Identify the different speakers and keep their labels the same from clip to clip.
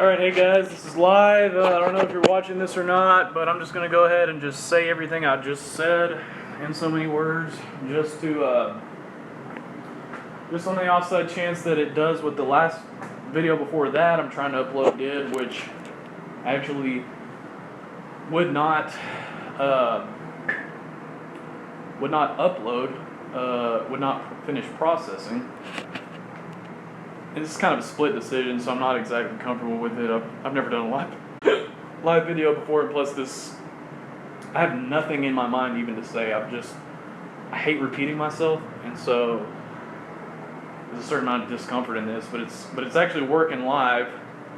Speaker 1: Alright, hey guys, this is live. I don't know if you're watching this or not, but I'm just going to go ahead and just say everything I just said in so many words, just on the outside chance that it does what the last video before that I'm trying to upload did, which actually would not upload, would not finish processing. And this is kind of a split decision, so I'm not exactly comfortable with it. I've never done a live video before, and plus I have nothing in my mind even to say. I hate repeating myself, and so there's a certain amount of discomfort in this, but it's actually working live.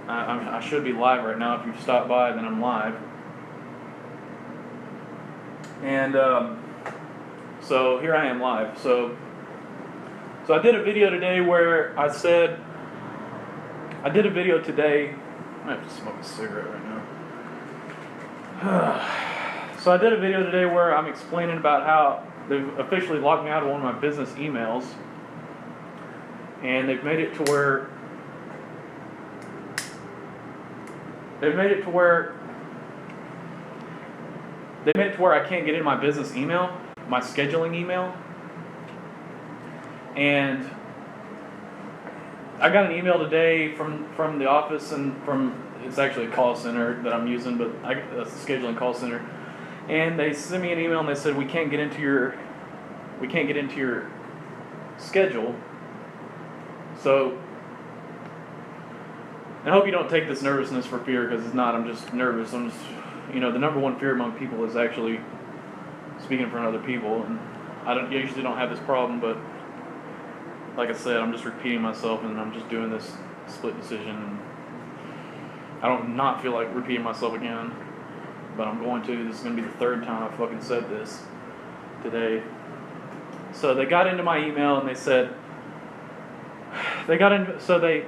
Speaker 1: I should be live right now. If you've stopped by, then I'm live. And so here I am live. So I did a video today where I said, I have to smoke a cigarette right now. So I did a video today where I'm explaining about how they've officially locked me out of one of my business emails. And they've made it to where I can't get in my business email, my scheduling email. And I got an email today from the office, and it's actually a call center that I'm using, but that's a scheduling call center. And they sent me an email and they said we can't get into your schedule. So I hope you don't take this nervousness for fear, because it's not. I'm just nervous. The number one fear among people is actually speaking in front of other people, and I usually don't have this problem, but like I said, I'm just repeating myself, and I'm just doing this split decision. I don't not feel like repeating myself again, but I'm going to. This is going to be the third time I fucking said this today. So they got into my email and they said, they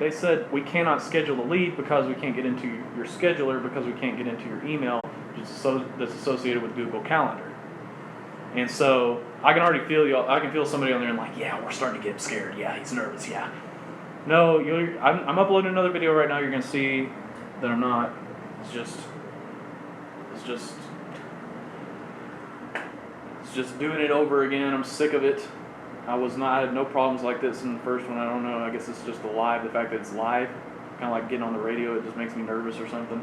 Speaker 1: said we cannot schedule the lead because we can't get into your scheduler, because we can't get into your email that's associated with Google Calendar. And so I can already feel I can feel somebody on there and like, yeah, we're starting to get him scared. Yeah, he's nervous. Yeah. No, I'm uploading another video right now. You're gonna see that I'm not. It's just doing it over again. I'm sick of it. I had no problems like this in the first one. I don't know. I guess it's just the fact that it's live, kind of like getting on the radio. It just makes me nervous or something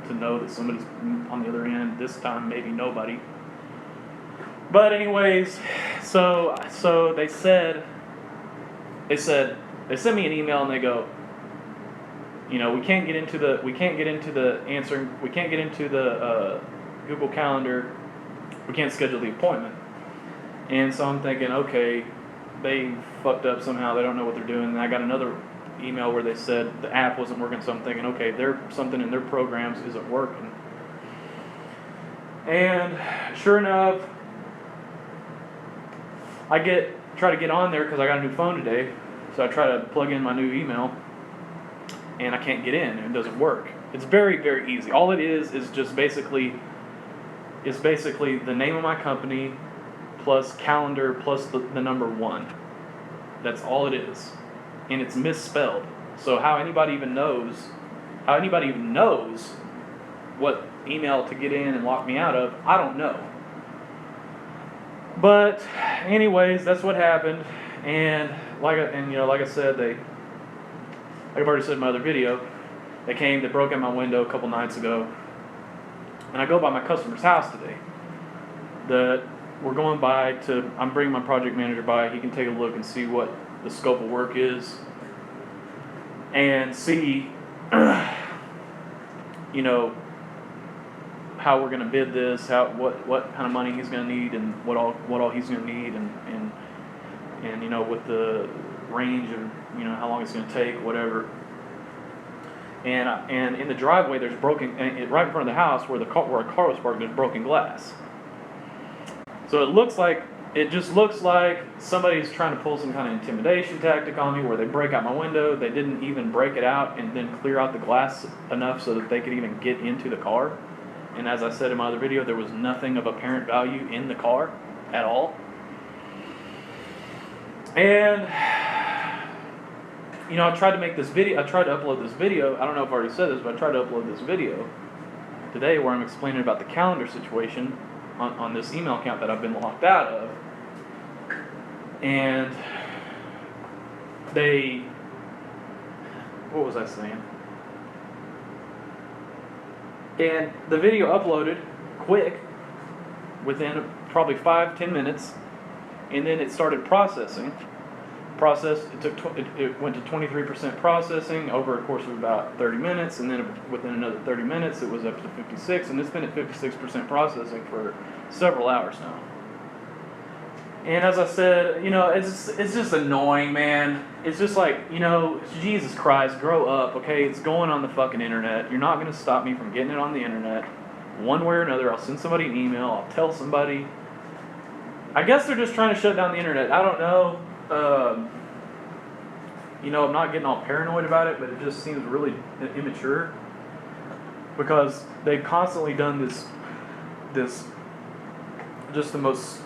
Speaker 1: to know that somebody's on the other end. This time, maybe nobody. But anyways, so they sent me an email and they go, we can't get into the Google Calendar. We can't schedule the appointment. And so I'm thinking, okay, they fucked up somehow. They don't know what they're doing. And I got another email where they said the app wasn't working. So I'm thinking, okay, something in their programs isn't working. And sure enough, I try to get on there because I got a new phone today. So I try to plug in my new email, and I can't get in, and it doesn't work. It's very, very easy. All it is just basically the name of my company plus calendar plus the number 1. That's all it is. And it's misspelled. So how anybody even knows what email to get in and lock me out of, I don't know. But anyways, that's what happened. And like I said, like I've already said in my other video, they broke in my window a couple nights ago. And I go by my customer's house today. I'm bringing my project manager by. He can take a look and see what the scope of work is, and see, how we're going to bid this, what kind of money he's going to need, and what all he's going to need, and with the range of how long it's going to take, whatever. And in the driveway, there's right in front of the house where a car was parked, there's broken glass. So it just looks like somebody's trying to pull some kind of intimidation tactic on me, where they break out my window. They didn't even break it out and then clear out the glass enough so that they could even get into the car. And as I said in my other video, there was nothing of apparent value in the car at all. And I tried to make this video, I tried to upload this video, I don't know if I already said this, but I tried to upload this video today where I'm explaining about the calendar situation on this email account that I've been locked out of. And what was I saying? And the video uploaded quick, within probably 5-10 minutes, and then it started processing. It went to 23% processing over a course of about 30 minutes, and then within another 30 minutes it was up to 56, and it's been at 56% processing for several hours now. And as I said, it's just annoying, man. It's just like, Jesus Christ, grow up, okay? It's going on the fucking internet. You're not going to stop me from getting it on the internet. One way or another, I'll send somebody an email, I'll tell somebody. I guess they're just trying to shut down the internet. I don't know. I'm not getting all paranoid about it, but it just seems really immature. Because they've constantly done this just the most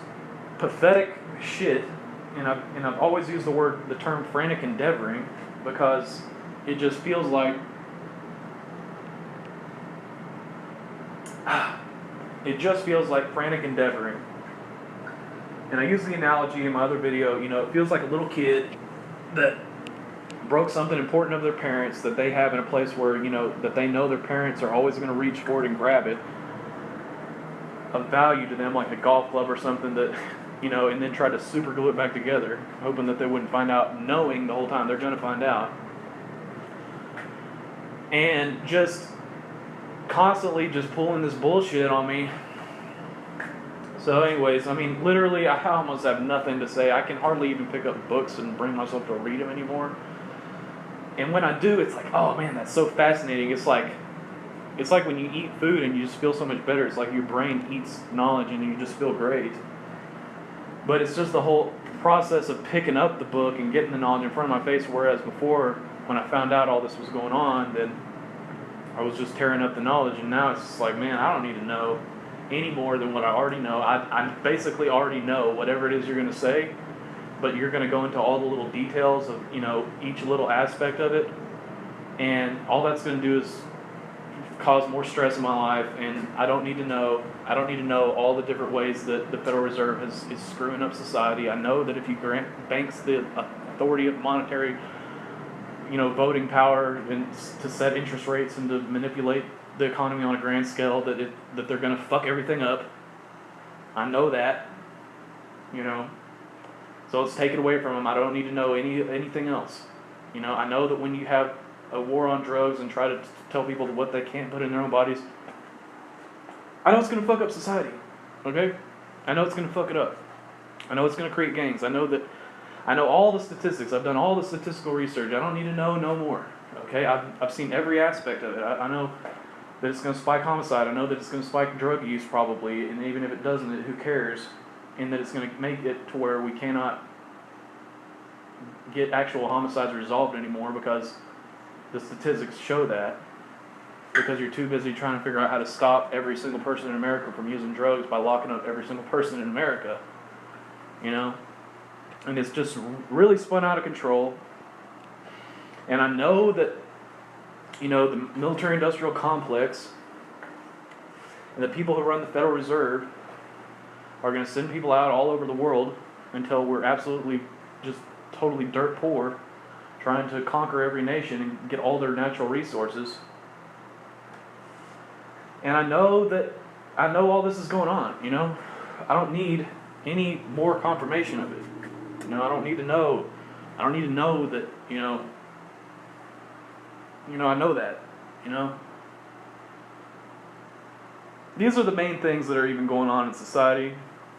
Speaker 1: pathetic shit, and I've always used the term frantic endeavoring, because it just feels like frantic endeavoring. And I use the analogy in my other video, it feels like a little kid that broke something important of their parents that they have in a place where, that they know their parents are always going to reach for it and grab it, of value to them, like a golf club or something that, and then try to super glue it back together, hoping that they wouldn't find out, knowing the whole time they're going to find out. And just constantly just pulling this bullshit on me. So anyways, literally, I almost have nothing to say. I can hardly even pick up books and bring myself to read them anymore. And when I do, it's like, oh man, that's so fascinating. It's like when you eat food and you just feel so much better. It's like your brain eats knowledge and you just feel great. But it's just the whole process of picking up the book and getting the knowledge in front of my face, whereas before, when I found out all this was going on, then I was just tearing up the knowledge, and now it's just like, man, I don't need to know any more than what I already know. I basically already know whatever it is you're going to say, but you're going to go into all the little details of, each little aspect of it, and all that's going to do is cause more stress in my life, and I don't need to know all the different ways that the Federal Reserve is screwing up society. I know that if you grant banks the authority of monetary, voting power and to set interest rates and to manipulate the economy on a grand scale, that they're going to fuck everything up. I know that, so let's take it away from them. I don't need to know anything else. I know that when you have a war on drugs and try to tell people what they can't put in their own bodies, I know it's going to fuck up society, okay? I know it's going to fuck it up. I know it's going to create gangs. I know all the statistics. I've done all the statistical research. I don't need to know no more, okay? I've seen every aspect of it. I know that it's going to spike homicide. I know that it's going to spike drug use probably, and even if it doesn't, who cares? And that it's going to make it to where we cannot get actual homicides resolved anymore because the statistics show that, because you're too busy trying to figure out how to stop every single person in America from using drugs by locking up every single person in America, and it's just really spun out of control. And I know that, the military-industrial complex and the people who run the Federal Reserve are going to send people out all over the world until we're absolutely just totally dirt poor, trying to conquer every nation and get all their natural resources. And I know all this is going on, I don't need any more confirmation of it. I don't need to know that, I know that, These are the main things that are even going on in society.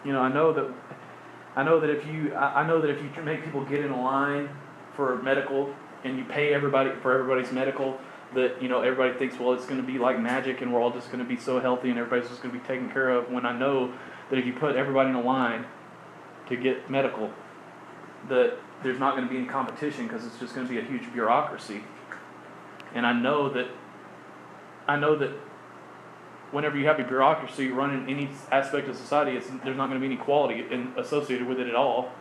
Speaker 1: I know that if you make people get in a line for medical and you pay everybody for everybody's medical, that everybody thinks, well, it's going to be like magic and we're all just going to be so healthy and everybody's just going to be taken care of, when I know that if you put everybody in a line to get medical, that there's not going to be any competition because it's just going to be a huge bureaucracy. And I know that whenever you have a bureaucracy running any aspect of society, there's not going to be any quality associated with it at all.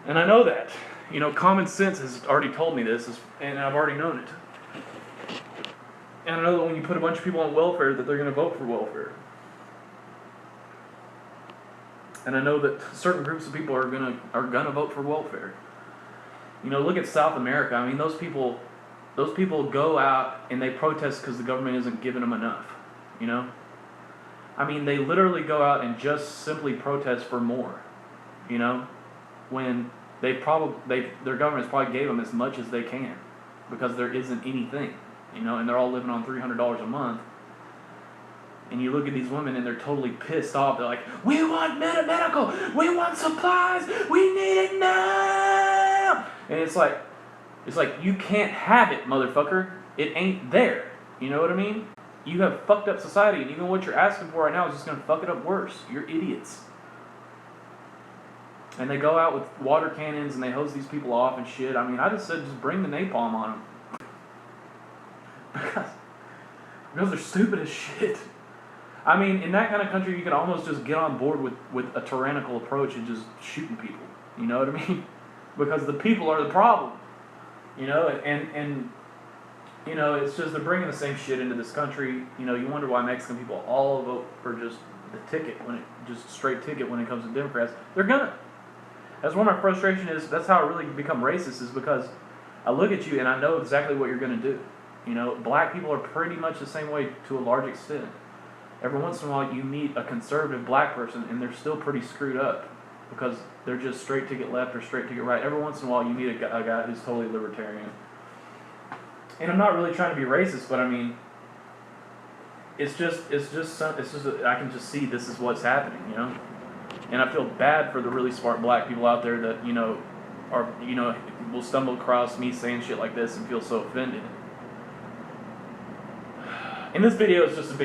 Speaker 1: And I know that. You know, common sense has already told me this, and I've already known it. And I know that when you put a bunch of people on welfare, that they're going to vote for welfare. And I know that certain groups of people are gonna vote for welfare. You know, look at South America. I mean, those people go out and they protest because the government isn't giving them enough. You know, I mean, they literally go out and just simply protest for more. You know, when their governments probably gave them as much as they can, because there isn't anything. You know, and they're all living on $300 a month. And you look at these women and they're totally pissed off. They're like, we want medical, we want supplies, we need it now. And it's like you can't have it, motherfucker. It ain't there. You know what I mean? You have fucked up society, and even what you're asking for right now is just gonna fuck it up worse. You're idiots. And they go out with water cannons and they hose these people off and shit. I mean, I just said just bring the napalm on them. Because they're stupid as shit. I mean, in that kind of country, you could almost just get on board with a tyrannical approach and just shooting people. You know what I mean? Because the people are the problem. You know, and you know, it's just they're bringing the same shit into this country. You know, you wonder why Mexican people all vote for just the ticket, just straight ticket when it comes to Democrats. They're gonna. That's where my frustration is. That's how I really become racist, is because I look at you and I know exactly what you're gonna do. You know, black people are pretty much the same way to a large extent. Every once in a while you meet a conservative black person and they're still pretty screwed up because they're just straight ticket left or straight ticket right. Every once in a while you meet a guy who's totally libertarian. And I'm not really trying to be racist, but I mean, I can just see this is what's happening, you know? And I feel bad for the really smart black people out there that, will stumble across me saying shit like this and feel so offended. And this video is just a big